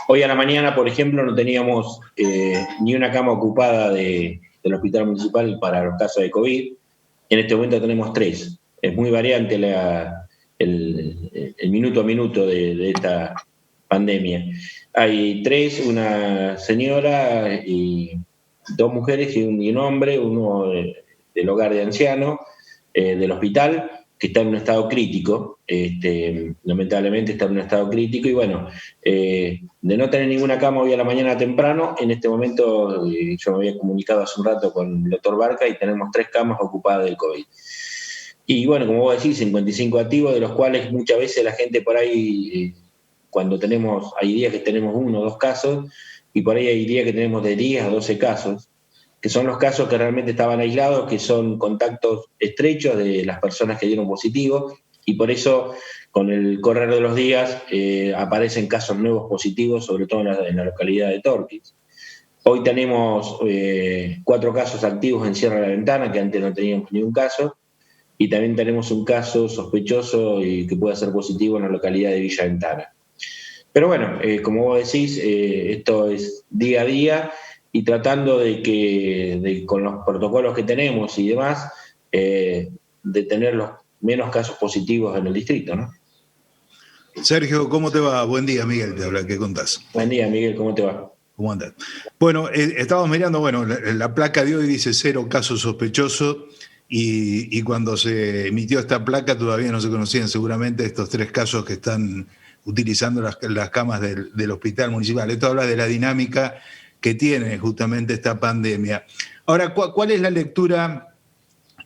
Hoy a la mañana, por ejemplo, no teníamos ni una cama ocupada del hospital municipal para los casos de COVID. En este momento tenemos 3. Es muy variante el minuto a minuto de esta pandemia. Hay 3, una señora y 2 mujeres y un hombre, uno del hogar de ancianos, del hospital, que está en un estado crítico, lamentablemente está en un estado crítico, y bueno, de no tener ninguna cama hoy a la mañana temprano, en este momento yo me había comunicado hace un rato con el doctor Barca y tenemos 3 camas ocupadas del COVID. Y bueno, como vos decís, 55 activos, de los cuales muchas veces la gente por ahí, hay días que tenemos 1 o 2 casos, y por ahí hay días que tenemos de 10 a 12 casos, que son los casos que realmente estaban aislados, que son contactos estrechos de las personas que dieron positivo, y por eso, con el correr de los días, aparecen casos nuevos positivos, sobre todo en la localidad de Torquís. Hoy tenemos 4 casos activos en Sierra de la Ventana, que antes no teníamos ni un caso, y también tenemos un caso sospechoso y que puede ser positivo en la localidad de Villa Ventana. Pero bueno, como vos decís, esto es día a día, y tratando con los protocolos que tenemos y demás, de tener los menos casos positivos en el distrito, ¿no? Sergio, ¿cómo te va? Buen día, Miguel, te habla, ¿qué contás? Buen día, Miguel, ¿cómo te va? ¿Cómo andas? Bueno, estábamos mirando, la placa de hoy dice 0 casos sospechosos, y cuando se emitió esta placa todavía no se conocían seguramente estos 3 casos que están utilizando las camas del hospital municipal. Esto habla de la dinámica que tiene justamente esta pandemia. Ahora, ¿cuál es la lectura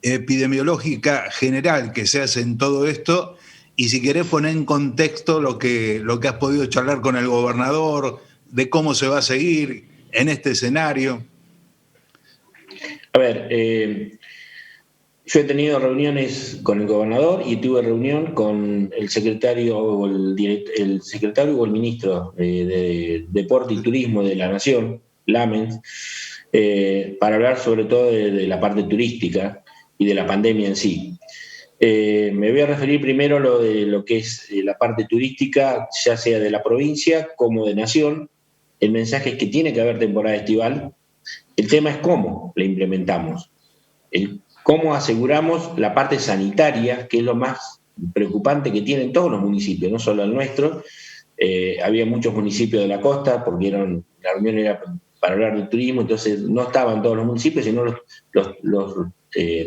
epidemiológica general que se hace en todo esto? Y si querés poner en contexto lo que has podido charlar con el gobernador, de cómo se va a seguir en este escenario. A ver, yo he tenido reuniones con el gobernador y tuve reunión con el secretario o el ministro de Deporte y Turismo de la Nación, Lamens, para hablar sobre todo de la parte turística y de la pandemia en sí. Me voy a referir primero a lo que es la parte turística, ya sea de la provincia como de Nación. El mensaje es que tiene que haber temporada estival. El tema es cómo la implementamos. Cómo aseguramos la parte sanitaria, que es lo más preocupante que tienen todos los municipios, no solo el nuestro. Había muchos municipios de la costa, porque la reunión era para hablar de turismo, entonces no estaban todos los municipios, sino los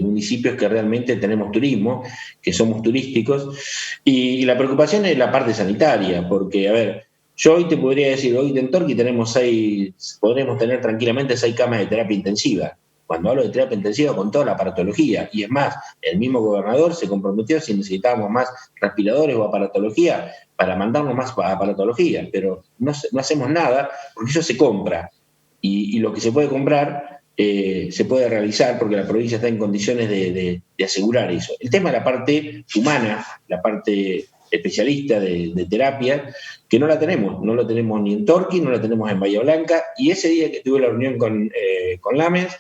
municipios que realmente tenemos turismo, que somos turísticos. Y la preocupación es la parte sanitaria, porque, a ver, yo hoy te podría decir, hoy en Torquí podremos tener tranquilamente 6 camas de terapia intensiva. Cuando hablo de terapia intensiva, con toda la aparatología, y es más, el mismo gobernador se comprometió si necesitábamos más respiradores o aparatología, para mandarnos más aparatología, pero no hacemos nada, porque eso se compra, y lo que se puede comprar se puede realizar, porque la provincia está en condiciones de asegurar eso. El tema es la parte humana, la parte especialista de terapia, que no la tenemos ni en Torquí, no la tenemos en Bahía Blanca, y ese día que tuve la reunión con Lamens,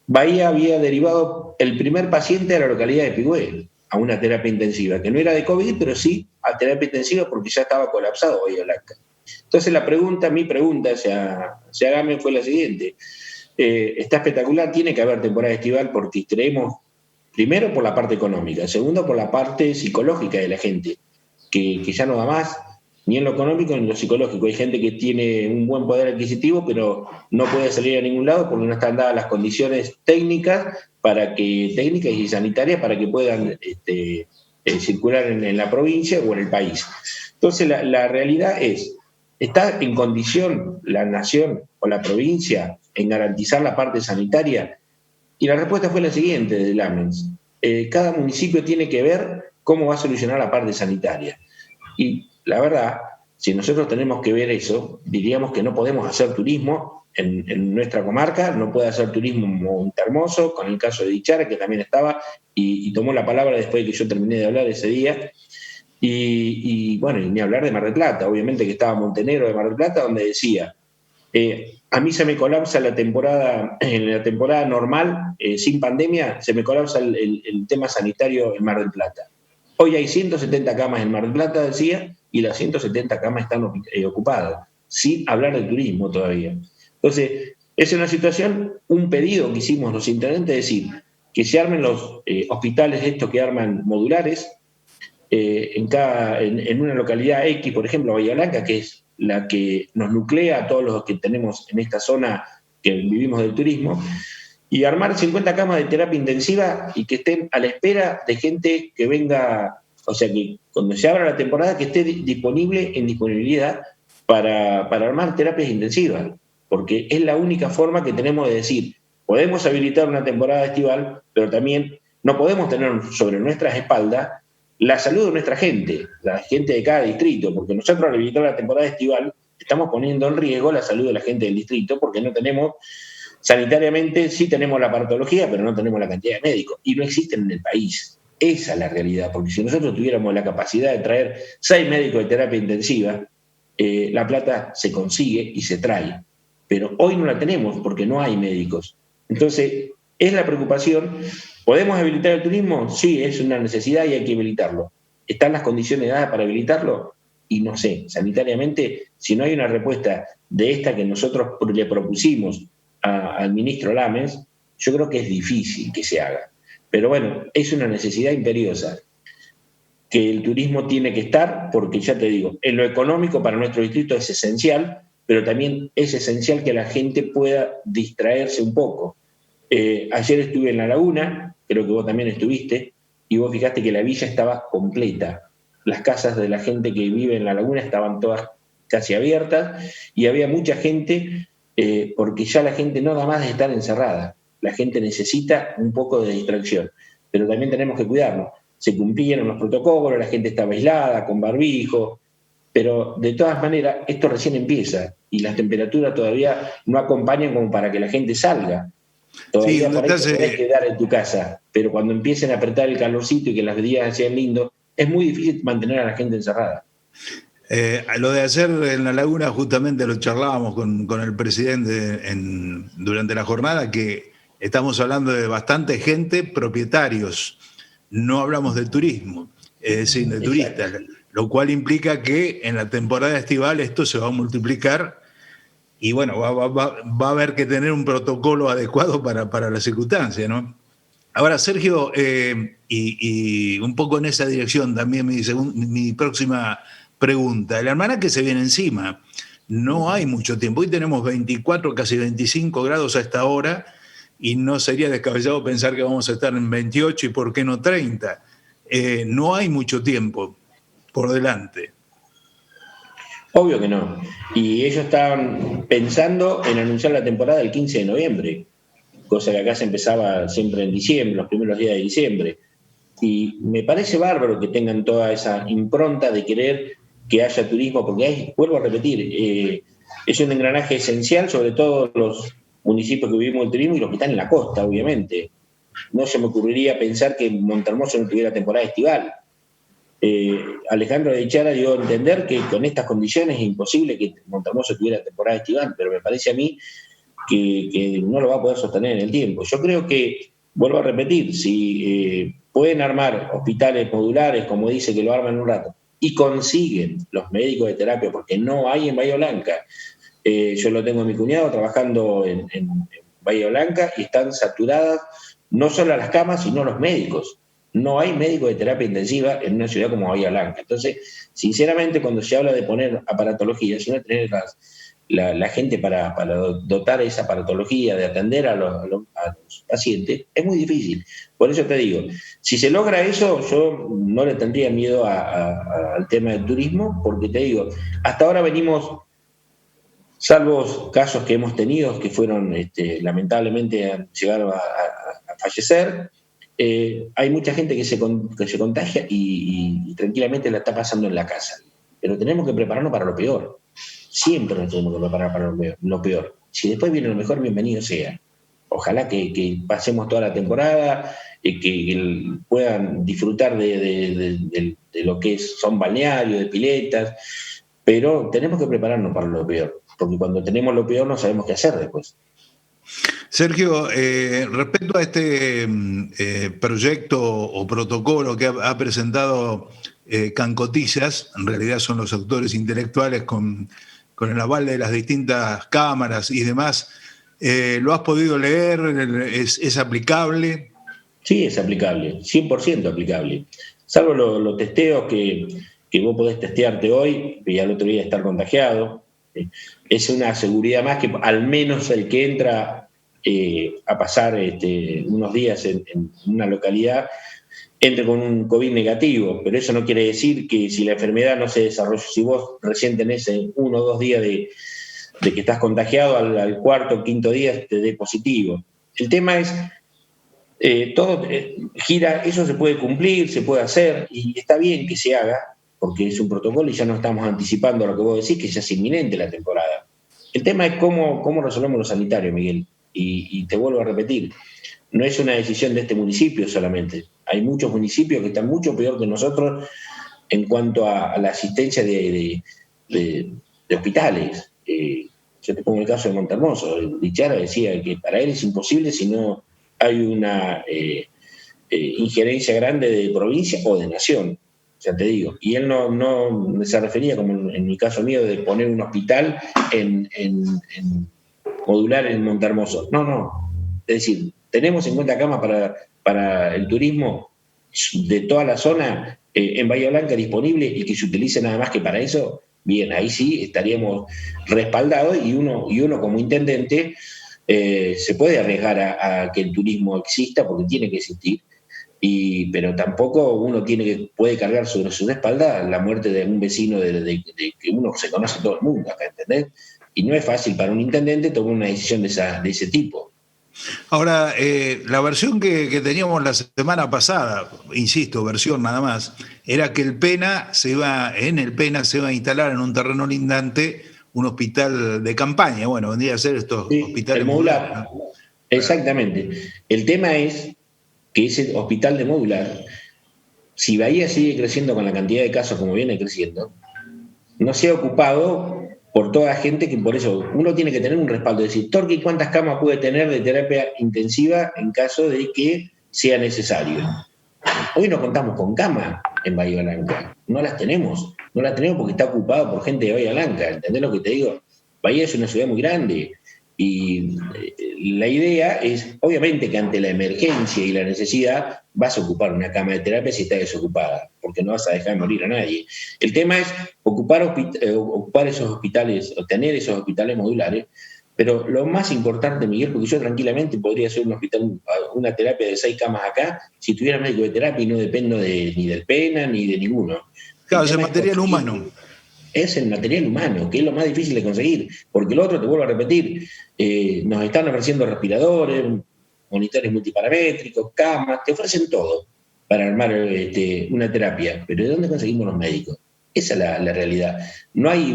Bahía había derivado el primer paciente a la localidad de Pigüé a una terapia intensiva, que no era de COVID, pero sí a terapia intensiva porque ya estaba colapsado Bahía Blanca. Entonces mi pregunta hacia Lamens fue la siguiente. Está espectacular, tiene que haber temporada estival, porque creemos, primero por la parte económica, segundo por la parte psicológica de la gente, que ya no da más, ni en lo económico ni en lo psicológico. Hay gente que tiene un buen poder adquisitivo, pero no puede salir a ningún lado porque no están dadas las condiciones técnicas y sanitarias para que puedan circular en la provincia o en el país. Entonces, la realidad es, ¿está en condición la nación o la provincia en garantizar la parte sanitaria? Y la respuesta fue la siguiente de Lamens. Cada municipio tiene que ver cómo va a solucionar la parte sanitaria. Y la verdad, si nosotros tenemos que ver eso, diríamos que no podemos hacer turismo en nuestra comarca, no puede hacer turismo en Montehermoso, con el caso de Dichara, que también estaba y tomó la palabra después de que yo terminé de hablar ese día. Y ni hablar de Mar del Plata, obviamente que estaba Montenegro de Mar del Plata, donde decía, a mí se me colapsa en la temporada normal, sin pandemia, se me colapsa el tema sanitario en Mar del Plata. Hoy hay 170 camas en Mar del Plata, decía, y las 170 camas están ocupadas, sin hablar de turismo todavía. Entonces, es una situación, un pedido que hicimos los intendentes, es decir, que se armen los hospitales estos que arman modulares, en una localidad X, por ejemplo, Bahía Blanca, que es la que nos nuclea a todos los que tenemos en esta zona que vivimos del turismo, y armar 50 camas de terapia intensiva y que estén a la espera de gente que venga, o sea, que cuando se abra la temporada que esté disponible en disponibilidad para armar terapias intensivas, porque es la única forma que tenemos de decir, podemos habilitar una temporada estival, pero también no podemos tener sobre nuestras espaldas la salud de nuestra gente, la gente de cada distrito, porque nosotros al habilitar la temporada estival estamos poniendo en riesgo la salud de la gente del distrito porque no tenemos, sanitariamente sí tenemos la partología, pero no tenemos la cantidad de médicos y no existen en el país. Esa es la realidad, porque si nosotros tuviéramos la capacidad de traer 6 médicos de terapia intensiva, la plata se consigue y se trae, pero hoy no la tenemos porque no hay médicos. Entonces, es la preocupación. ¿Podemos habilitar el turismo? Sí, es una necesidad y hay que habilitarlo. ¿Están las condiciones dadas para habilitarlo? Y no sé, sanitariamente, si no hay una respuesta de esta que nosotros le propusimos al ministro Lames, yo creo que es difícil que se haga. Pero bueno, es una necesidad imperiosa que el turismo tiene que estar, porque ya te digo, en lo económico para nuestro distrito es esencial, pero también es esencial que la gente pueda distraerse un poco. Ayer estuve en La Laguna, creo que vos también estuviste, y vos fijaste que la villa estaba completa. Las casas de la gente que vive en La Laguna estaban todas casi abiertas y había mucha gente, porque ya la gente no da más de estar encerrada. La gente necesita un poco de distracción, pero también tenemos que cuidarnos. Se cumplieron los protocolos, la gente estaba aislada, con barbijo, pero de todas maneras esto recién empieza y las temperaturas todavía no acompañan como para que la gente salga. Todavía Sí, por ahí te podés quedar en tu casa, pero cuando empiecen a apretar el calorcito y que las días sean lindos, es muy difícil mantener a la gente encerrada. Lo de hacer en La Laguna justamente lo charlábamos con el presidente durante la jornada, que estamos hablando de bastante gente, propietarios, no hablamos de turismo, es decir, de turistas, lo cual implica que en la temporada estival esto se va a multiplicar y bueno, va a haber que tener un protocolo adecuado para la circunstancia, ¿no? Ahora, Sergio, y un poco en esa dirección también mi próxima pregunta. El almanaque se viene encima, no hay mucho tiempo. Hoy tenemos 24, casi 25 grados a esta hora y no sería descabellado pensar que vamos a estar en 28 y por qué no 30. No hay mucho tiempo por delante. Obvio que no. Y ellos estaban pensando en anunciar la temporada el 15 de noviembre, cosa que acá se empezaba siempre en diciembre, los primeros días de diciembre. Y me parece bárbaro que tengan toda esa impronta de querer que haya turismo, porque hay, vuelvo a repetir, es un engranaje esencial, sobre todo los municipios que vivimos el turismo y los que están en la costa, obviamente. No se me ocurriría pensar que Montehermoso no tuviera temporada estival. Alejandro de Chara dio a entender que con estas condiciones es imposible que Montehermoso tuviera temporada estival, pero me parece a mí que no lo va a poder sostener en el tiempo. Yo creo que, vuelvo a repetir, si pueden armar hospitales modulares, como dice que lo arman en un rato, y consiguen los médicos de terapia, porque no hay en Bahía Blanca. Yo lo tengo a mi cuñado trabajando en Bahía Blanca y están saturadas no solo las camas, sino los médicos. No hay médicos de terapia intensiva en una ciudad como Bahía Blanca. Entonces, sinceramente, cuando se habla de poner aparatología, sino tener la gente para dotar esa aparatología, de atender a los pacientes, es muy difícil. Por eso te digo, si se logra eso, yo no le tendría miedo al tema del turismo, porque te digo, hasta ahora venimos, salvo casos que hemos tenido, que fueron, lamentablemente, han llegado a fallecer, hay mucha gente que se contagia y tranquilamente la está pasando en la casa. Pero tenemos que prepararnos para lo peor. Siempre nos tenemos que preparar para lo peor. Si después viene lo mejor, bienvenido sea. Ojalá que pasemos toda la temporada, que puedan disfrutar de lo que son balnearios, de piletas, pero tenemos que prepararnos para lo peor, porque cuando tenemos lo peor no sabemos qué hacer después. Sergio, respecto a este proyecto o protocolo que ha presentado Cancotillas, en realidad son los autores intelectuales con el aval de las distintas cámaras y demás, ¿lo has podido leer? ¿Es aplicable? Sí, es aplicable, 100% aplicable. Salvo los testeos que vos podés testearte hoy y al otro día estar contagiado. Es una seguridad más que al menos el que entra a pasar unos días en una localidad entre con un COVID negativo, pero eso no quiere decir que si la enfermedad no se desarrolla, si vos recién tenés 1 o 2 días de que estás contagiado, al cuarto o quinto día te dé positivo. El tema es, todo gira, eso se puede cumplir, se puede hacer, y está bien que se haga, porque es un protocolo y ya no estamos anticipando lo que vos decís, que ya es inminente la temporada. El tema es cómo resolvemos lo sanitario, Miguel, y te vuelvo a repetir, no es una decisión de este municipio solamente. Hay muchos municipios que están mucho peor que nosotros en cuanto a la asistencia de hospitales. Yo te pongo el caso de Montermoso. Lichara decía que para él es imposible si no hay una injerencia grande de provincia o de nación, ya te digo. Y él no se refería, como en mi caso mío, de poner un hospital en modular en Montermoso. No. Es decir, tenemos 50 camas para el turismo de toda la zona en Bahía Blanca disponible y que se utilice nada más que para eso. Bien, ahí sí estaríamos respaldados y uno como intendente se puede arriesgar a que el turismo exista porque tiene que existir, pero tampoco uno puede cargar sobre su espalda la muerte de un vecino de que uno se conoce todo el mundo acá, ¿entendés? Y no es fácil para un intendente tomar una decisión de ese tipo. Ahora, la versión que teníamos la semana pasada, insisto, versión nada más, era que en el Pena se iba a instalar en un terreno lindante un hospital de campaña. Bueno, vendría a ser estos hospitales el modular. ¿No? Exactamente. El tema es que ese hospital de modular, si Bahía sigue creciendo con la cantidad de casos como viene creciendo, no sea ocupado por toda la gente, que por eso uno tiene que tener un respaldo, es decir, Torqui, ¿cuántas camas puede tener de terapia intensiva en caso de que sea necesario? Hoy no contamos con camas en Bahía Blanca, no las tenemos porque está ocupado por gente de Bahía Blanca, ¿entendés lo que te digo? Bahía es una ciudad muy grande y la idea es, obviamente que ante la emergencia y la necesidad vas a ocupar una cama de terapia si está desocupada, porque no vas a dejar morir a nadie. El tema es ocupar esos hospitales, o tener esos hospitales modulares, pero lo más importante, Miguel, porque yo tranquilamente podría hacer un hospital, una terapia de 6 camas acá, si tuviera médico de terapia y no dependo ni del Pena ni de ninguno. Claro, es el material humano. Es el material humano, que es lo más difícil de conseguir, porque lo otro, te vuelvo a repetir, nos están ofreciendo respiradores, monitores multiparamétricos, camas, te ofrecen todo para armar una terapia, pero ¿de dónde conseguimos los médicos? Esa es la realidad. No hay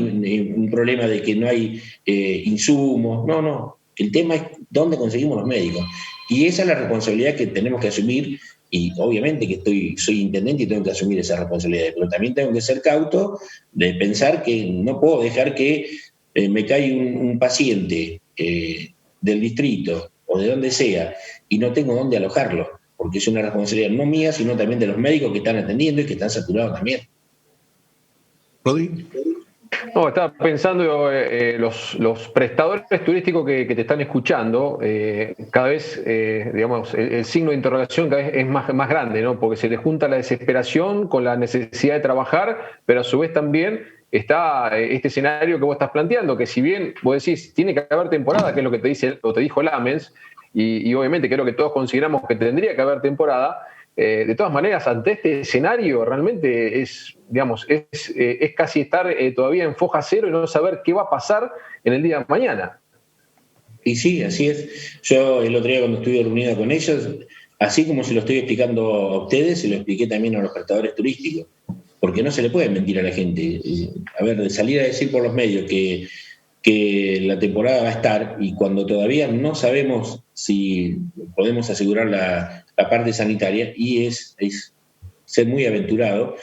un problema de que no hay insumos, no. El tema es dónde conseguimos los médicos. Y esa es la responsabilidad que tenemos que asumir, y obviamente que soy intendente y tengo que asumir esa responsabilidad, pero también tengo que ser cauto de pensar que no puedo dejar que me caiga un paciente del distrito o de donde sea y no tengo dónde alojarlo, porque es una responsabilidad no mía, sino también de los médicos que están atendiendo y que están saturados también. ¿Rodri? No, estaba pensando los prestadores turísticos que te están escuchando, cada vez, digamos, el signo de interrogación cada vez es más grande, ¿no? Porque se les junta la desesperación con la necesidad de trabajar, pero a su vez también está este escenario que vos estás planteando, que si bien vos decís, tiene que haber temporada, que es lo que te dijo Lamens, y obviamente que es lo que todos consideramos que tendría que haber temporada, de todas maneras, ante este escenario realmente es casi estar todavía en foja cero y no saber qué va a pasar en el día de mañana. Y sí, así es. Yo el otro día cuando estuve reunida con ellos, así como se lo estoy explicando a ustedes, se lo expliqué también a los prestadores turísticos, porque no se le puede mentir a la gente. A ver, salir a decir por los medios que la temporada va a estar y cuando todavía no sabemos si podemos asegurar la parte sanitaria, y es ser muy aventurado,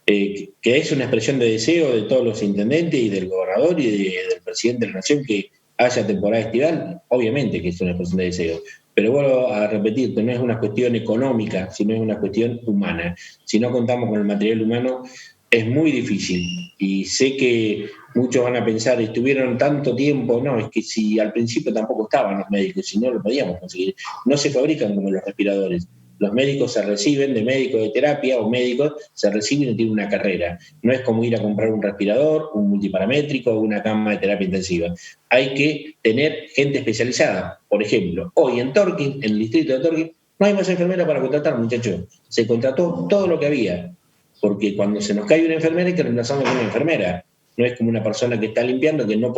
que es una expresión de deseo de todos los intendentes y del gobernador y del presidente de la Nación que haya temporada estival, obviamente que es una expresión de deseo. Pero vuelvo a repetir, que no es una cuestión económica, sino es una cuestión humana. Si no contamos con el material humano, es muy difícil. Y sé que muchos van a pensar, estuvieron tanto tiempo, no, es que si al principio tampoco estaban los médicos, si no lo podíamos conseguir. No se fabrican como los respiradores. Los médicos se reciben de médicos de terapia o médicos se reciben y tienen una carrera. No es como ir a comprar un respirador, un multiparamétrico o una cama de terapia intensiva. Hay que tener gente especializada. Por ejemplo, hoy en Torquín, en el distrito de Torquín, no hay más enfermera para contratar, muchachos. Se contrató todo lo que había. Porque cuando se nos cae una enfermera hay que reemplazarla con una enfermera. No es como una persona que está limpiando, que no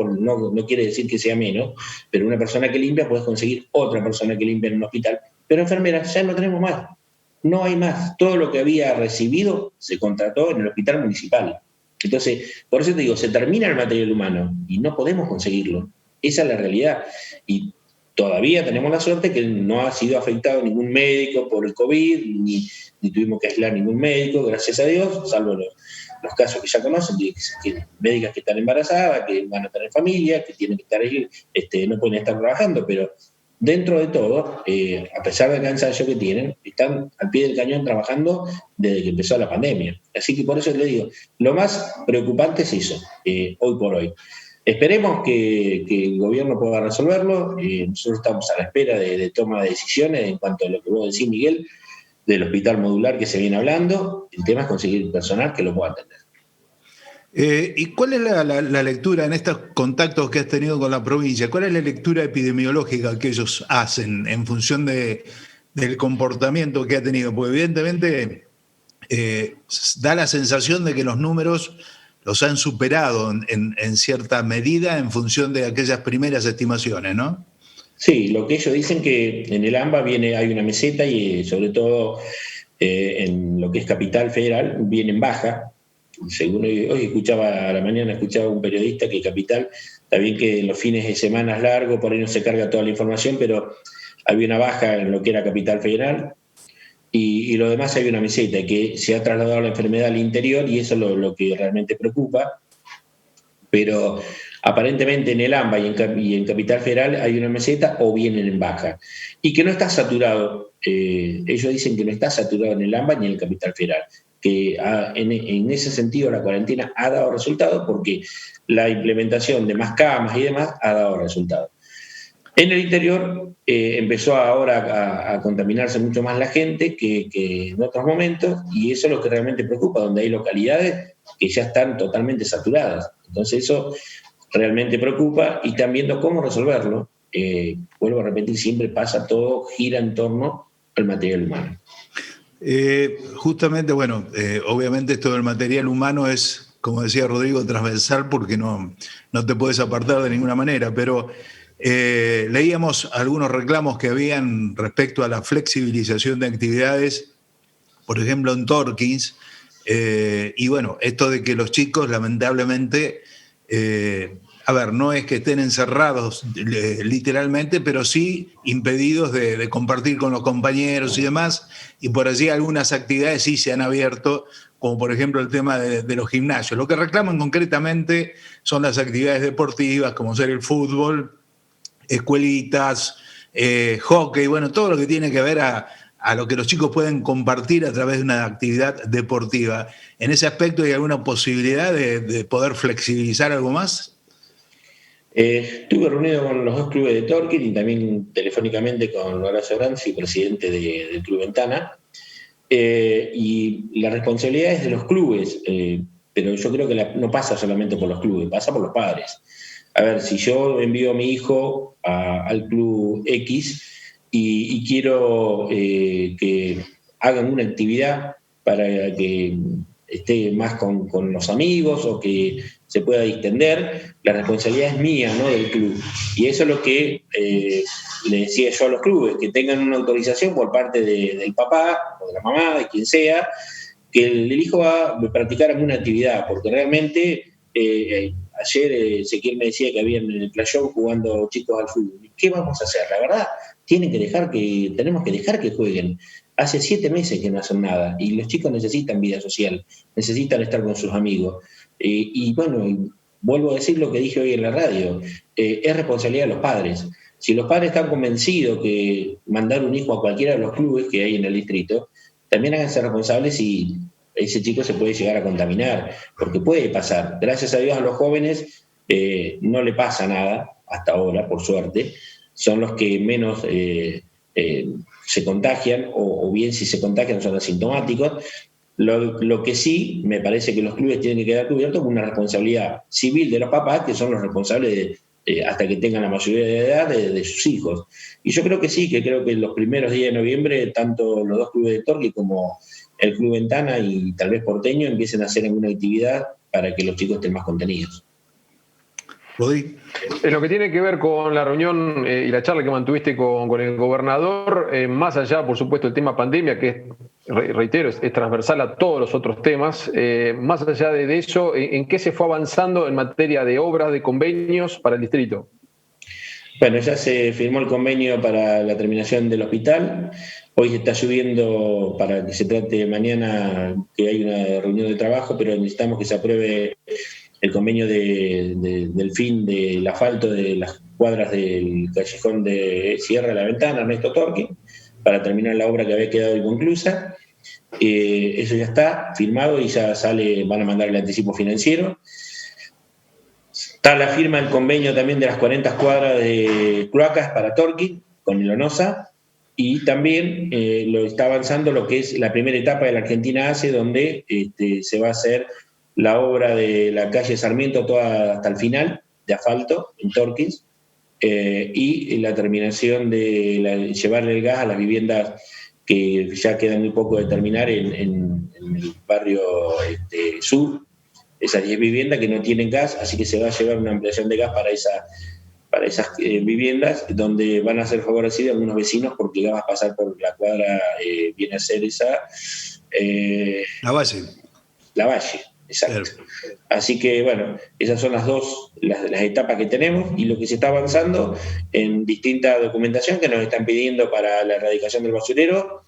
quiere decir que sea menos, pero una persona que limpia puedes conseguir otra persona que limpia en un hospital. Pero enfermeras ya no tenemos más, no hay más. Todo lo que había recibido se contrató en el hospital municipal. Entonces, por eso te digo, se termina el material humano y no podemos conseguirlo. Esa es la realidad. Y todavía tenemos la suerte que no ha sido afectado ningún médico por el COVID, ni tuvimos que aislar ningún médico, gracias a Dios, salvo los casos que ya conocen, que médicas que están embarazadas, que van a tener familia, que tienen que estar ahí, no pueden estar trabajando, pero dentro de todo, a pesar del cansancio que tienen, están al pie del cañón trabajando desde que empezó la pandemia. Así que por eso les digo, lo más preocupante es eso, hoy por hoy. Esperemos que el gobierno pueda resolverlo. Nosotros estamos a la espera de toma de decisiones en cuanto a lo que vos decís, Miguel, del hospital modular que se viene hablando. El tema es conseguir personal que lo pueda atender. ¿Y cuál es la lectura en estos contactos que has tenido con la provincia? ¿Cuál es la lectura epidemiológica que ellos hacen en función del comportamiento que ha tenido? Porque evidentemente da la sensación de que los números los han superado en cierta medida en función de aquellas primeras estimaciones, ¿no? Sí, lo que ellos dicen que en el AMBA hay una meseta y sobre todo en lo que es Capital Federal viene en baja. Según hoy a la mañana escuchaba un periodista que Capital, está bien que en los fines de semana es largo, por ahí no se carga toda la información, pero había una baja en lo que era Capital Federal y lo demás hay una meseta que se ha trasladado la enfermedad al interior y eso es lo que realmente preocupa. Pero aparentemente en el AMBA y en Capital Federal hay una meseta o vienen en baja y que no está saturado. Ellos dicen que no está saturado en el AMBA ni en el Capital Federal, que en ese sentido la cuarentena ha dado resultados porque la implementación de más camas y demás ha dado resultados. En el interior empezó ahora a contaminarse mucho más la gente que en otros momentos y eso es lo que realmente preocupa, donde hay localidades que ya están totalmente saturadas. Entonces eso realmente preocupa y están viendo cómo resolverlo. Vuelvo a repetir, siempre pasa, todo gira en torno al material humano. Justamente, bueno, obviamente esto del material humano es, como decía Rodrigo, transversal porque no te puedes apartar de ninguna manera, pero leíamos algunos reclamos que habían respecto a la flexibilización de actividades, por ejemplo en Torquín, y bueno, esto de que los chicos lamentablemente, no es que estén encerrados literalmente, pero sí impedidos de compartir con los compañeros y demás, y por allí algunas actividades sí se han abierto, como por ejemplo el tema de los gimnasios. Lo que reclaman concretamente son las actividades deportivas, como ser el fútbol, escuelitas, hockey, bueno, todo lo que tiene que ver a lo que los chicos pueden compartir a través de una actividad deportiva. ¿En ese aspecto hay alguna posibilidad de poder flexibilizar algo más? Estuve reunido con los dos clubes de Torquín y también telefónicamente con Horacio Granzi, presidente del Club Ventana, y la responsabilidad es de los clubes, pero yo creo que no pasa solamente por los clubes, pasa por los padres. A ver, si yo envío a mi hijo al Club X y quiero que hagan una actividad para que esté más con los amigos o que se pueda distender, la responsabilidad es mía, no del club. Y eso es lo que le decía yo a los clubes, que tengan una autorización por parte del papá o de la mamá, de quien sea, que el hijo va a practicar alguna actividad, porque realmente ayer Ezequiel me decía que habían en el playón jugando chicos al fútbol. ¿Qué vamos a hacer? La verdad, tenemos que dejar que jueguen. Hace 7 meses que no hacen nada y los chicos necesitan vida social, necesitan estar con sus amigos. Y bueno, vuelvo a decir lo que dije hoy en la radio, es responsabilidad de los padres. Si los padres están convencidos que mandar un hijo a cualquiera de los clubes que hay en el distrito, también háganse responsables si ese chico se puede llegar a contaminar, porque puede pasar. Gracias a Dios a los jóvenes no le pasa nada, hasta ahora, por suerte, son los que menos se contagian, o bien si se contagian son asintomáticos. Lo que sí, me parece que los clubes tienen que quedar cubiertos con una responsabilidad civil de los papás, que son los responsables hasta que tengan la mayoría de edad de sus hijos. Y yo creo que sí, que creo que en los primeros días de noviembre, tanto los dos clubes de Torque como el Club Ventana y tal vez Porteño empiecen a hacer alguna actividad para que los chicos estén más contenidos. Rodri. En lo que tiene que ver con la reunión y la charla que mantuviste con el gobernador, más allá, por supuesto, del tema pandemia, que reitero, es transversal a todos los otros temas, más allá de eso, ¿en qué se fue avanzando en materia de obras, de convenios para el distrito? Bueno, ya se firmó el convenio para la terminación del hospital. Hoy está lloviendo para que se trate mañana, que hay una reunión de trabajo, pero necesitamos que se apruebe el convenio del fin del asfalto de las cuadras del callejón de Sierra de la Ventana, Ernesto Torque, para terminar la obra que había quedado inconclusa. Eso ya está firmado y ya sale, van a mandar el anticipo financiero. Está la firma del convenio también de las 40 cuadras de cloacas para Torque con el ONOSA, y también lo está avanzando lo que es la primera etapa de la Argentina ACE, donde se va a hacer la obra de la calle Sarmiento toda hasta el final de asfalto en Torquís, y la terminación de llevarle el gas a las viviendas que ya quedan muy poco de terminar en el barrio sur, esas 10 viviendas que no tienen gas, así que se va a llevar una ampliación de gas para esas viviendas, donde van a ser favorecidos algunos vecinos porque va a pasar por la cuadra, viene a ser esa... La Valle. La Valle. Exacto. Claro. Así que, bueno, esas son las etapas que tenemos y lo que se está avanzando en distinta documentación que nos están pidiendo para la erradicación del basurero.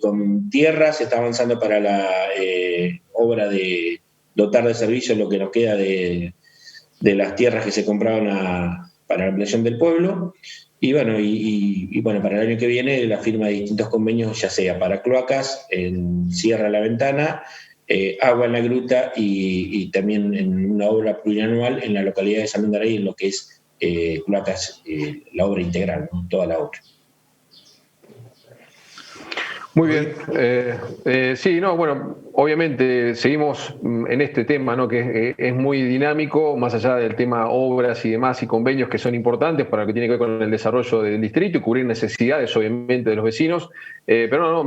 Con tierra se está avanzando para la obra de dotar de servicio lo que nos queda de las tierras que se compraron para la ampliación del pueblo. Y bueno, bueno, para el año que viene la firma de distintos convenios, ya sea para cloacas en Sierra de la Ventana, agua en la gruta y también en una obra plurianual en la localidad de San Lundaray, en lo que es cloacas, la obra integral, ¿no? Toda la obra. Muy bien. Sí, no, bueno, obviamente seguimos en este tema, ¿no? Que es muy dinámico, más allá del tema obras y demás y convenios que son importantes para lo que tiene que ver con el desarrollo del distrito y cubrir necesidades, obviamente, de los vecinos. Pero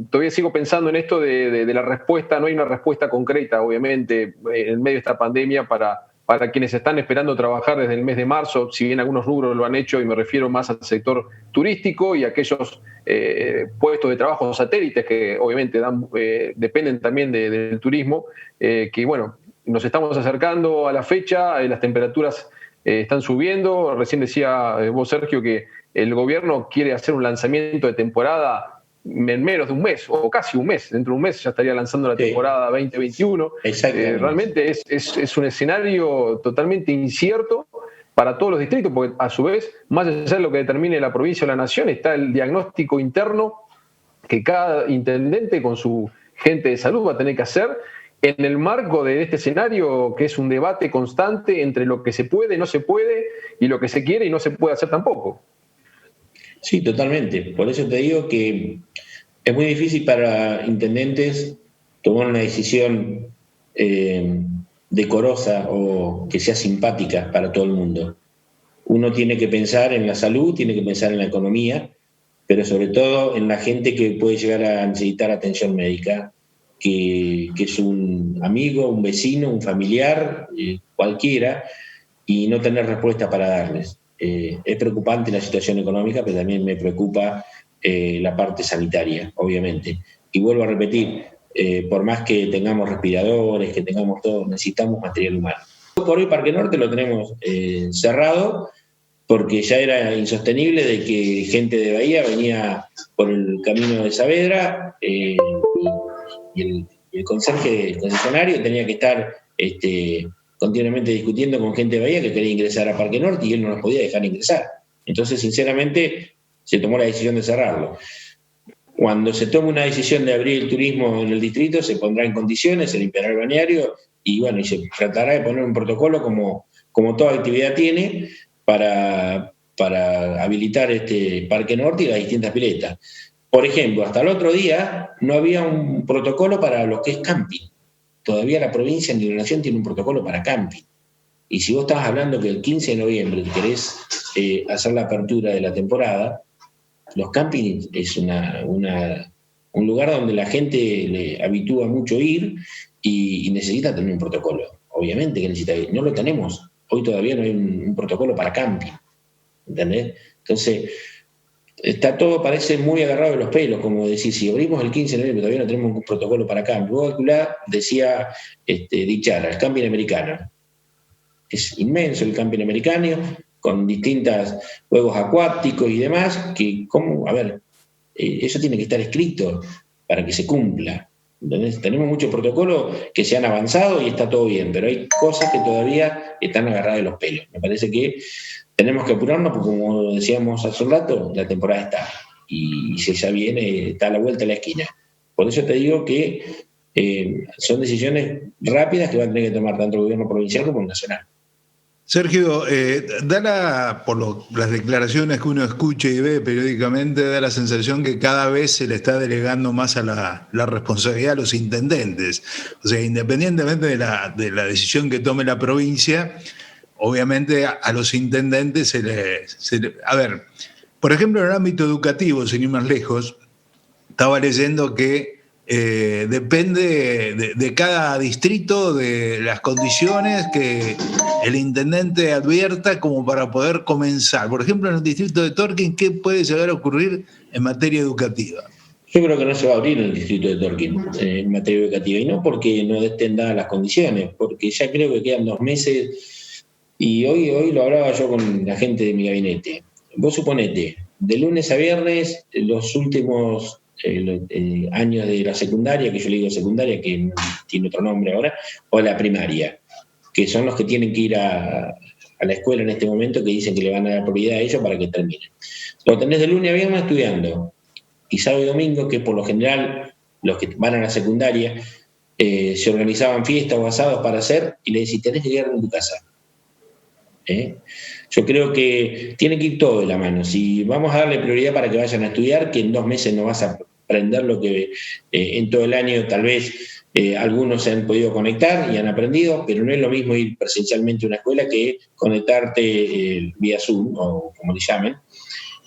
todavía sigo pensando en esto de la respuesta. No hay una respuesta concreta, obviamente, en medio de esta pandemia para quienes están esperando trabajar desde el mes de marzo, si bien algunos rubros lo han hecho, y me refiero más al sector turístico y aquellos puestos de trabajo satélites que obviamente dependen también del turismo, que bueno, nos estamos acercando a la fecha, las temperaturas están subiendo. Recién decía vos, Sergio, que el gobierno quiere hacer un lanzamiento de temporada en menos de un mes, o casi un mes. Dentro de un mes ya estaría lanzando la temporada 2021. Realmente es un escenario totalmente incierto para todos los distritos, porque a su vez, más allá de lo que determine la provincia o la nación, está el diagnóstico interno que cada intendente con su gente de salud va a tener que hacer en el marco de este escenario, que es un debate constante entre lo que se puede, no se puede, y lo que se quiere y no se puede hacer tampoco. Sí, totalmente. Por eso te digo que es muy difícil para intendentes tomar una decisión decorosa o que sea simpática para todo el mundo. Uno tiene que pensar en la salud, tiene que pensar en la economía, pero sobre todo en la gente que puede llegar a necesitar atención médica, que es un amigo, un vecino, un familiar, cualquiera, y no tener respuesta para darles. Es preocupante la situación económica, pero también me preocupa la parte sanitaria, obviamente. Y vuelvo a repetir, por más que tengamos respiradores, que tengamos todo, necesitamos material humano. Por hoy Parque Norte lo tenemos cerrado, porque ya era insostenible de que gente de Bahía venía por el camino de Saavedra, y el conserje, el concesionario, tenía que estar continuamente discutiendo con gente de Bahía que quería ingresar a Parque Norte y él no nos podía dejar ingresar. Entonces, sinceramente, se tomó la decisión de cerrarlo. Cuando se tome una decisión de abrir el turismo en el distrito, se pondrá en condiciones, se limpiará el balneario y bueno, y se tratará de poner un protocolo como toda actividad tiene para habilitar este Parque Norte y las distintas piletas. Por ejemplo, hasta el otro día no había un protocolo para lo que es camping. Todavía la provincia en la Nación tiene un protocolo para camping. Y si vos estás hablando que el 15 de noviembre querés hacer la apertura de la temporada, los campings es un lugar donde la gente le habitúa mucho ir y necesita tener un protocolo. Obviamente que necesita ir. No lo tenemos. Hoy todavía no hay un protocolo para camping. ¿Entendés? Entonces, está todo, parece muy agarrado de los pelos, como decir, si abrimos el 15 de noviembre todavía no tenemos un protocolo para camping. Vos calculá, decía Dichara, el camping americano. Es inmenso el camping americano, con distintos juegos acuáticos y demás, que, ¿cómo? A ver, eso tiene que estar escrito para que se cumpla. ¿Entendés? Tenemos muchos protocolos que se han avanzado y está todo bien, pero hay cosas que todavía están agarradas de los pelos. Me parece que tenemos que apurarnos porque, como decíamos hace un rato, la temporada está. Y si ya viene, está a la vuelta de la esquina. Por eso te digo que son decisiones rápidas que va a tener que tomar tanto el gobierno provincial como el nacional. Sergio, por las declaraciones que uno escucha y ve periódicamente, da la sensación que cada vez se le está delegando más a la responsabilidad a los intendentes. O sea, independientemente de la decisión que tome la provincia, obviamente a los intendentes se le... A ver, por ejemplo, en el ámbito educativo, sin ir más lejos, estaba leyendo que depende de cada distrito, de las condiciones que el intendente advierta como para poder comenzar. Por ejemplo, en el distrito de Torquín, ¿qué puede llegar a ocurrir en materia educativa? Yo creo que no se va a abrir el distrito de Torquín en materia educativa, y no porque no estén dadas las condiciones, porque ya creo que quedan 2 meses, y hoy lo hablaba yo con la gente de mi gabinete. Vos suponete, de lunes a viernes, los últimos años de la secundaria, que yo le digo secundaria, que tiene otro nombre ahora, o la primaria, que son los que tienen que ir a la escuela en este momento, que dicen que le van a dar prioridad a ellos para que terminen. Lo tenés de lunes a viernes estudiando, y sábado y domingo, que por lo general los que van a la secundaria se organizaban fiestas o asados para hacer, y le decís, tenés que llegar a tu casa. Yo creo que tiene que ir todo de la mano. Si vamos a darle prioridad para que vayan a estudiar, que en 2 meses no vas a aprender lo que en todo el año tal vez algunos se han podido conectar y han aprendido, pero no es lo mismo ir presencialmente a una escuela que conectarte vía Zoom o como le llamen.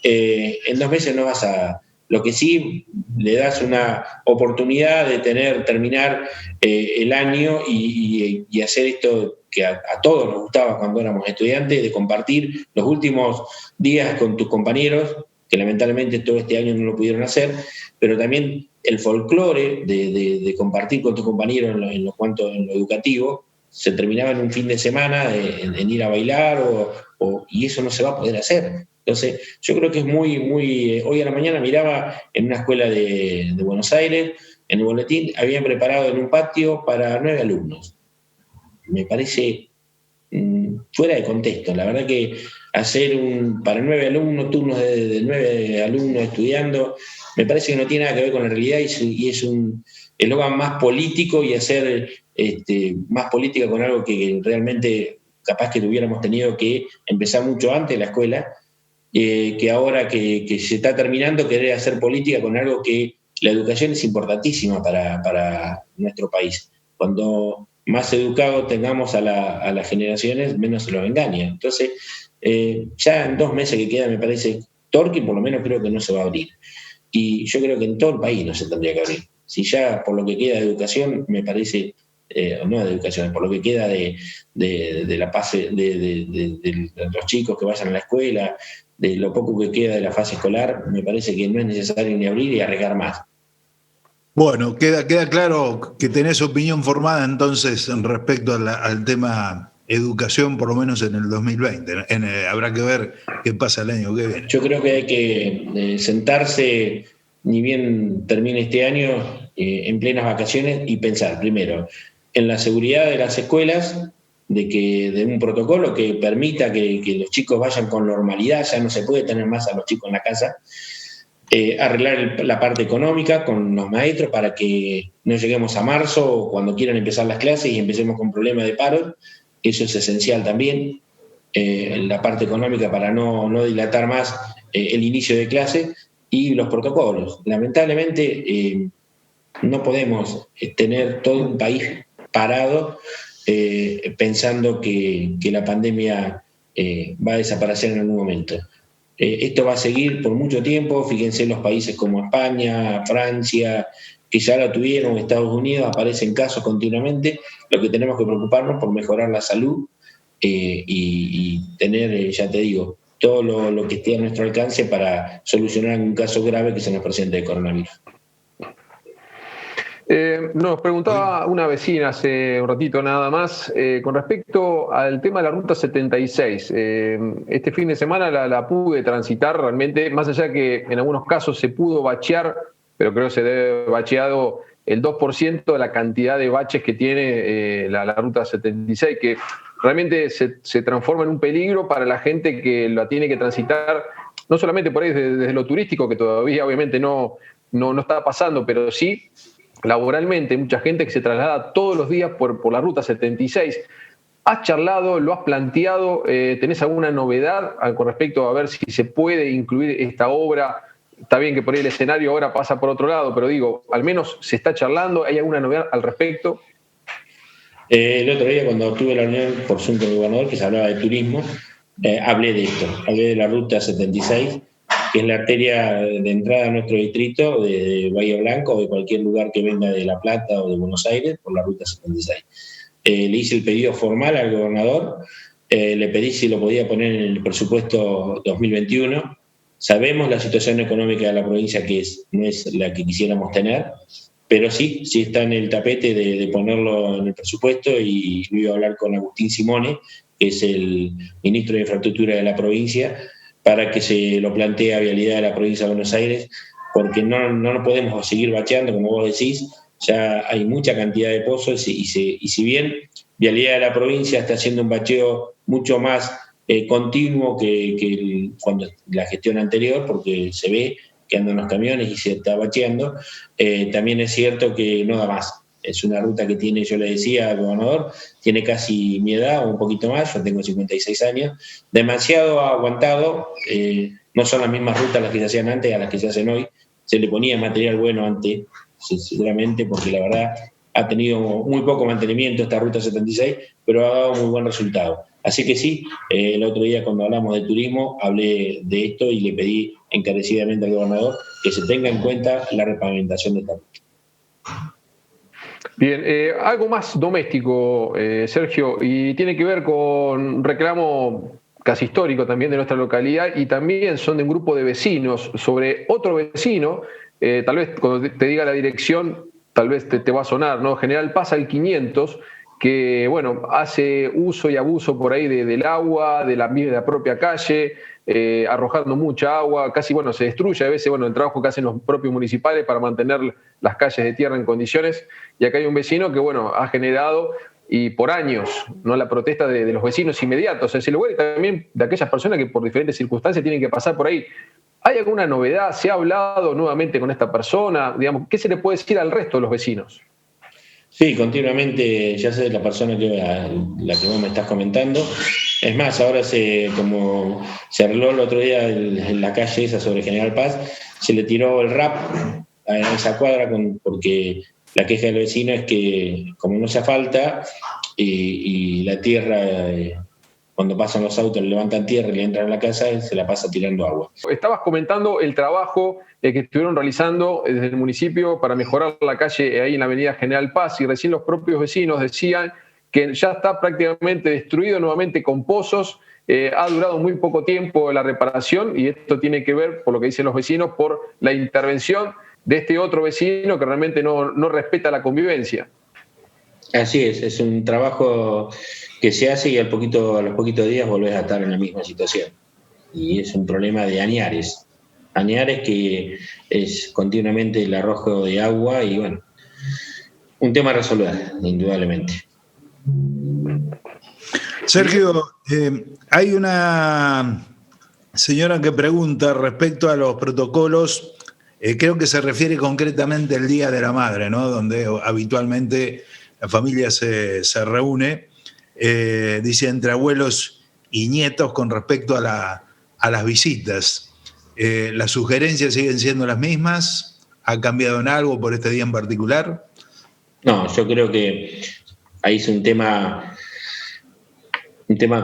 En 2 meses no vas a... Lo que sí le das una oportunidad de terminar el año y hacer esto que a todos nos gustaba cuando éramos estudiantes, de compartir los últimos días con tus compañeros, que lamentablemente todo este año no lo pudieron hacer, pero también el folclore de compartir con tus compañeros en lo educativo, se terminaba en un fin de semana en ir a bailar y eso no se va a poder hacer. Entonces, yo creo que es muy... Hoy a la mañana miraba en una escuela de Buenos Aires, en el boletín, habían preparado en un patio para 9 alumnos. Me parece fuera de contexto. La verdad que hacer para 9 alumnos, turnos de 9 alumnos estudiando, me parece que no tiene nada que ver con la realidad y es un eslogan más político y hacer más política con algo que realmente capaz que hubiéramos tenido que empezar mucho antes de la escuela. Que ahora que se está terminando, querer hacer política con algo que la educación es importantísima para nuestro país. Cuando más educados tengamos a las generaciones, menos se los engaña. Entonces, ya en 2 meses que quedan, me parece, Torquín por lo menos creo que no se va a abrir. Y yo creo que en todo el país no se tendría que abrir. Si ya por lo que queda de educación, me parece... no de educación, por lo que queda de la fase de los chicos que vayan a la escuela, de lo poco que queda de la fase escolar, me parece que no es necesario ni abrir y arriesgar más. Bueno, queda claro que tenés opinión formada entonces respecto al tema educación, por lo menos en el 2020. Habrá que ver qué pasa el año que viene. Yo creo que hay que sentarse, ni bien termine este año, en plenas vacaciones y pensar primero en la seguridad de las escuelas, de un protocolo que permita que los chicos vayan con normalidad. Ya no se puede tener más a los chicos en la casa. Arreglar la parte económica con los maestros para que no lleguemos a marzo o cuando quieran empezar las clases y empecemos con problemas de paro. Eso es esencial también, la parte económica para no dilatar más el inicio de clase, y los protocolos. Lamentablemente no podemos tener todo un país parado pensando que la pandemia va a desaparecer en algún momento. Esto va a seguir por mucho tiempo. Fíjense los países como España, Francia, que ya lo tuvieron, Estados Unidos, aparecen casos continuamente. Lo que tenemos que preocuparnos por mejorar la salud y tener, ya te digo, todo lo que esté a nuestro alcance para solucionar algún caso grave que se nos presente de coronavirus. Nos preguntaba una vecina hace un ratito nada más con respecto al tema de la Ruta 76. Este fin de semana la pude transitar realmente, más allá que en algunos casos se pudo bachear, pero creo que se debe haber bacheado el 2% de la cantidad de baches que tiene la Ruta 76, que realmente se transforma en un peligro para la gente que la tiene que transitar, no solamente por ahí desde lo turístico, que todavía obviamente no está pasando, pero sí laboralmente, mucha gente que se traslada todos los días por la Ruta 76. ¿Has charlado, lo has planteado? ¿Tenés alguna novedad con respecto a ver si se puede incluir esta obra? Está bien que por ahí el escenario ahora pasa por otro lado, pero digo, al menos se está charlando. ¿Hay alguna novedad al respecto? El otro día, cuando tuve la reunión por Zoom con el gobernador, que se hablaba de turismo, hablé de esto, hablé de la Ruta 76, que es la arteria de entrada a nuestro distrito de Bahía Blanca o de cualquier lugar que venga de La Plata o de Buenos Aires por la Ruta 76. Le hice el pedido formal al gobernador, le pedí si lo podía poner en el presupuesto 2021. Sabemos la situación económica de la provincia, que no es la que quisiéramos tener, pero sí está en el tapete de ponerlo en el presupuesto, y voy a hablar con Agustín Simone, que es el ministro de Infraestructura de la provincia, para que se lo plantee a Vialidad de la provincia de Buenos Aires, porque no podemos seguir bacheando, como vos decís. Ya hay mucha cantidad de pozos y si bien Vialidad de la provincia está haciendo un bacheo mucho más continuo que cuando la gestión anterior, porque se ve que andan los camiones y se está bacheando, también es cierto que no da más. Es una ruta que tiene, yo le decía al gobernador, tiene casi mi edad o un poquito más. Yo tengo 56 años, demasiado aguantado. No son las mismas rutas las que se hacían antes a las que se hacen hoy. Se le ponía material bueno antes, seguramente, porque la verdad ha tenido muy poco mantenimiento esta Ruta 76, pero ha dado muy buen resultado. Así que sí, el otro día cuando hablamos de turismo hablé de esto y le pedí encarecidamente al gobernador que se tenga en cuenta la repavimentación de esta ruta. Bien, algo más doméstico, Sergio, y tiene que ver con un reclamo casi histórico también de nuestra localidad, y también son de un grupo de vecinos sobre otro vecino. Tal vez cuando te diga la dirección, tal vez te va a sonar, ¿no? General Paz al 500, que bueno, hace uso y abuso por ahí del agua, de la propia calle, arrojando mucha agua, casi se destruye a veces el trabajo que hacen los propios municipales para mantener las calles de tierra en condiciones. Y acá hay un vecino que ha generado, y por años, ¿no?, la protesta de los vecinos inmediatos a ese lugar, y también de aquellas personas que por diferentes circunstancias tienen que pasar por ahí. ¿Hay alguna novedad? ¿Se ha hablado nuevamente con esta persona? Digamos, ¿qué se le puede decir al resto de los vecinos? Sí, continuamente, ya sé la persona la que vos me estás comentando. Es más, ahora como se arregló el otro día en la calle esa sobre General Paz, se le tiró el RAP a esa cuadra porque la queja del vecino es que como no se asfalta y la tierra, cuando pasan los autos le levantan tierra y le entran a la casa, se la pasa tirando agua. Estabas comentando el trabajo que estuvieron realizando desde el municipio para mejorar la calle ahí en la avenida General Paz, y recién los propios vecinos decían que ya está prácticamente destruido nuevamente con pozos. Ha durado muy poco tiempo la reparación, y esto tiene que ver, por lo que dicen los vecinos, por la intervención de este otro vecino que realmente no respeta la convivencia. Así es un trabajo que se hace y a los poquitos días volvés a estar en la misma situación. Y es un problema de añares que es continuamente el arrojo de agua y un tema a resolver, indudablemente. Sergio, hay una señora que pregunta respecto a los protocolos, creo que se refiere concretamente al Día de la Madre, ¿no? Donde habitualmente la familia se reúne, dice, entre abuelos y nietos con respecto a las visitas. ¿Las sugerencias siguen siendo las mismas? ¿Ha cambiado en algo por este día en particular? No, yo creo que ahí es un tema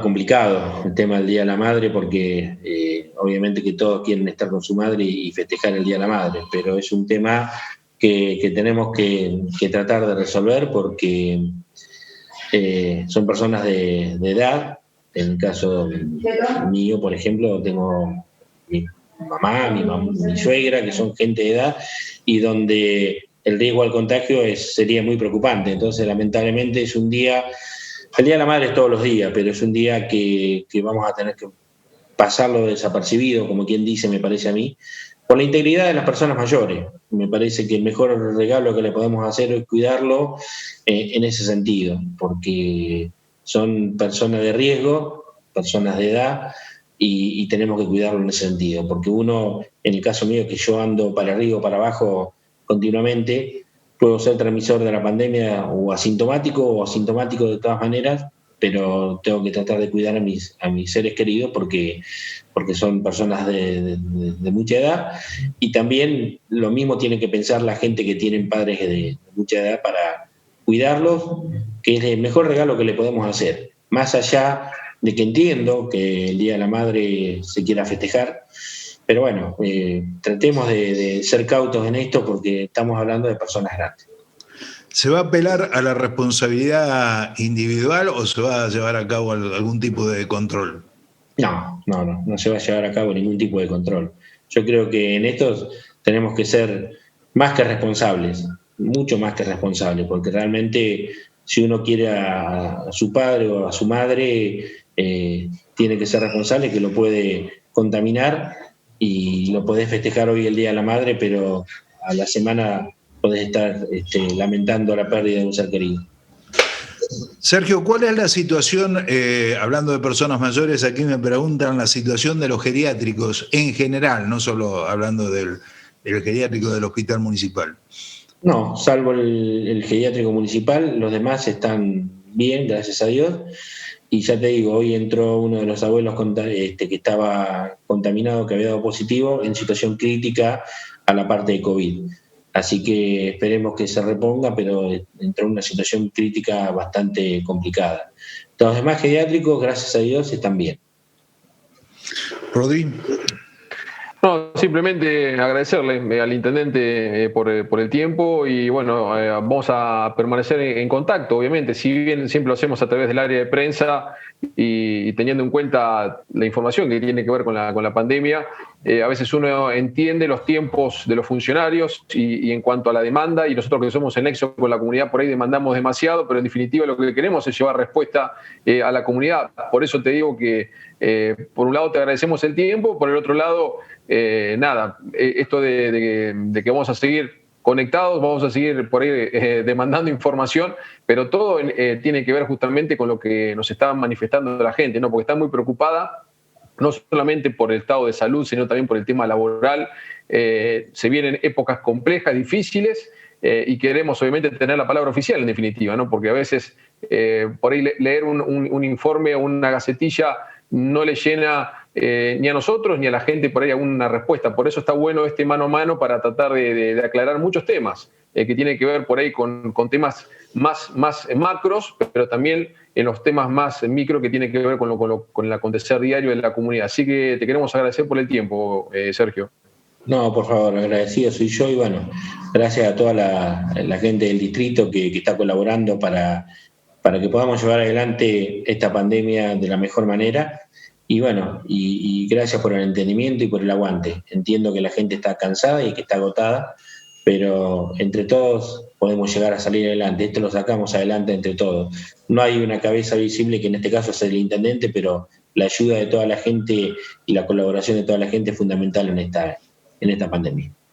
complicado, el tema del Día de la Madre, porque obviamente que todos quieren estar con su madre y festejar el Día de la Madre, pero es un tema que tenemos que tratar de resolver porque son personas de edad. En el caso mío, por ejemplo, tengo mi mamá, mi suegra, que son gente de edad, y donde el riesgo al contagio sería muy preocupante. Entonces, lamentablemente, es un día... El Día de la Madre es todos los días, pero es un día que vamos a tener que pasarlo desapercibido, como quien dice, me parece a mí, por la integridad de las personas mayores. Me parece que el mejor regalo que le podemos hacer es cuidarlo en ese sentido, porque son personas de riesgo, personas de edad, y tenemos que cuidarlo en ese sentido, porque uno, en el caso mío, que yo ando para arriba o para abajo continuamente, puedo ser transmisor de la pandemia o asintomático de todas maneras, pero tengo que tratar de cuidar a mis seres queridos porque son personas de mucha edad, y también lo mismo tiene que pensar la gente que tienen padres de mucha edad para cuidarlos, que es el mejor regalo que le podemos hacer, más allá de que entiendo que el Día de la Madre se quiera festejar, pero bueno, tratemos de ser cautos en esto porque estamos hablando de personas grandes. ¿Se va a apelar a la responsabilidad individual o se va a llevar a cabo algún tipo de control? No se va a llevar a cabo ningún tipo de control. Yo creo que en esto tenemos que ser más que responsables, mucho más que responsables, porque realmente si uno quiere a su padre o a su madre, tiene que ser responsable, que lo puede contaminar y lo podés festejar hoy el Día de la Madre, pero a la semana podés estar lamentando la pérdida de un ser querido. Sergio, ¿cuál es la situación, hablando de personas mayores, aquí me preguntan la situación de los geriátricos en general, no solo hablando del geriátrico del Hospital Municipal? No, salvo el geriátrico municipal, los demás están bien, gracias a Dios. Y ya te digo, hoy entró uno de los abuelos que estaba contaminado, que había dado positivo, en situación crítica a la parte de COVID. Así que esperemos que se reponga, pero entró en una situación crítica bastante complicada. Los demás geriátricos, gracias a Dios, están bien. Rodri. No, simplemente agradecerle al intendente por el tiempo y bueno, vamos a permanecer en contacto, obviamente, si bien siempre lo hacemos a través del área de prensa y teniendo en cuenta la información que tiene que ver con la pandemia, a veces uno entiende los tiempos de los funcionarios y en cuanto a la demanda, y nosotros que somos el nexo con la comunidad por ahí demandamos demasiado, pero en definitiva lo que queremos es llevar respuesta a la comunidad. Por eso te digo que por un lado te agradecemos el tiempo, por el otro lado esto de que vamos a seguir conectados, vamos a seguir por ahí demandando información, pero todo tiene que ver justamente con lo que nos está manifestando la gente, ¿no? Porque está muy preocupada, no solamente por el estado de salud, sino también por el tema laboral. Se vienen épocas complejas, difíciles, y queremos obviamente tener la palabra oficial en definitiva, ¿no? Porque a veces por ahí leer un informe o una gacetilla no le llena ni a nosotros ni a la gente por ahí alguna respuesta. Por eso está bueno este mano a mano para tratar de aclarar muchos temas que tienen que ver por ahí con temas más macros, pero también en los temas más micro que tienen que ver con el acontecer diario de la comunidad. Así que te queremos agradecer por el tiempo, Sergio. No, por favor, agradecido soy yo y bueno, gracias a toda la gente del distrito que está colaborando para que podamos llevar adelante esta pandemia de la mejor manera. Y bueno, y gracias por el entendimiento y por el aguante. Entiendo que la gente está cansada y que está agotada, pero entre todos podemos llegar a salir adelante. Esto lo sacamos adelante entre todos. No hay una cabeza visible, que en este caso es el intendente, pero la ayuda de toda la gente y la colaboración de toda la gente es fundamental en esta pandemia.